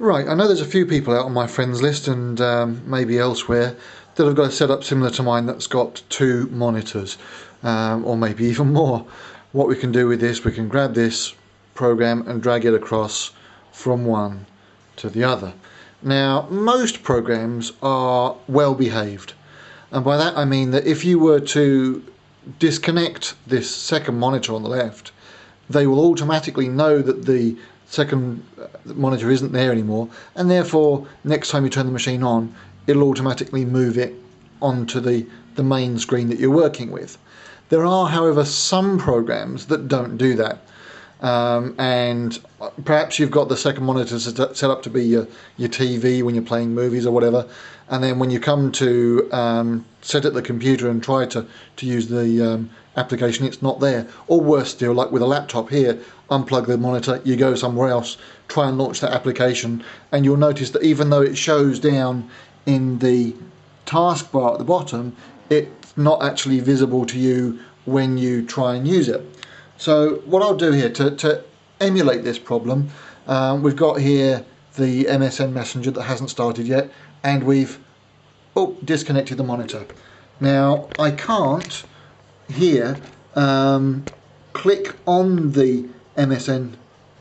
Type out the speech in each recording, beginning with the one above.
Right, I know there's a few people out on my friends list and maybe elsewhere that have got a setup similar to mine that's got two monitors, or maybe even more. What we can do with this, we can grab this program and drag it across from one to the other. Now, most programs are well behaved, and by that I mean that if you were to disconnect this second monitor on the left, they will automatically know that the second monitor isn't there anymore, and therefore next time you turn the machine on, it'll automatically move it onto the main screen that you're working with. There are, however, some programs that don't do that, and perhaps you've got the second monitor set up to be your TV when you're playing movies or whatever, and then when you come to set up the computer and try to use the application, it's not there. Or worse still, like with a laptop here, unplug the monitor, you go somewhere else, try and launch that application, and you'll notice that even though it shows down in the taskbar at the bottom, it's not actually visible to you when you try and use it. So what I'll do here to emulate this problem, we've got here the MSN Messenger that hasn't started yet, and we've disconnected the monitor. Now I can't here click on the MSN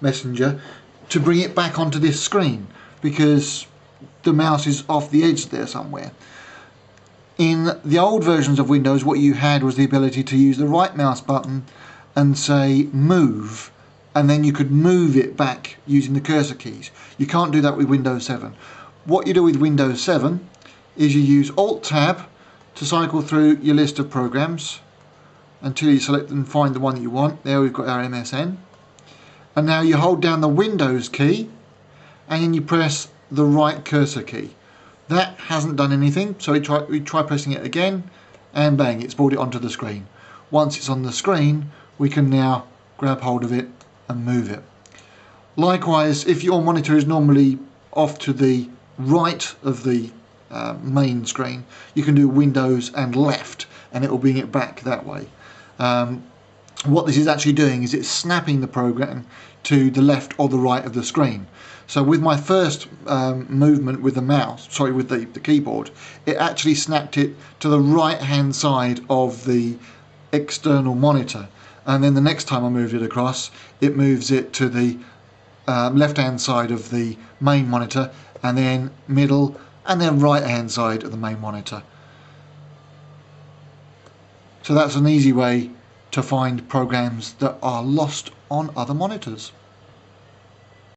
Messenger to bring it back onto this screen because the mouse is off the edge there somewhere. In the old versions of Windows, what you had was the ability to use the right mouse button and say move, and then you could move it back using the cursor keys. You can't do that with Windows 7. What you do with Windows 7 is you use Alt-Tab to cycle through your list of programs until you select and find the one that you want. There we've got our MSN. And now you hold down the Windows key and then you press the right cursor key. That hasn't done anything, so we try pressing it again, and bang, it's brought it onto the screen. Once it's on the screen, we can now grab hold of it and move it. Likewise, if your monitor is normally off to the right of the main screen, you can do Windows and left, and it will bring it back that way. What this is actually doing is it's snapping the program to the left or the right of the screen. So with my first movement with the mouse, sorry, with the keyboard, it actually snapped it to the right hand side of the external monitor, and then the next time I moved it across, it moves it to the left hand side of the main monitor, and then middle, and then right hand side of the main monitor. So that's an easy way to find programs that are lost on other monitors.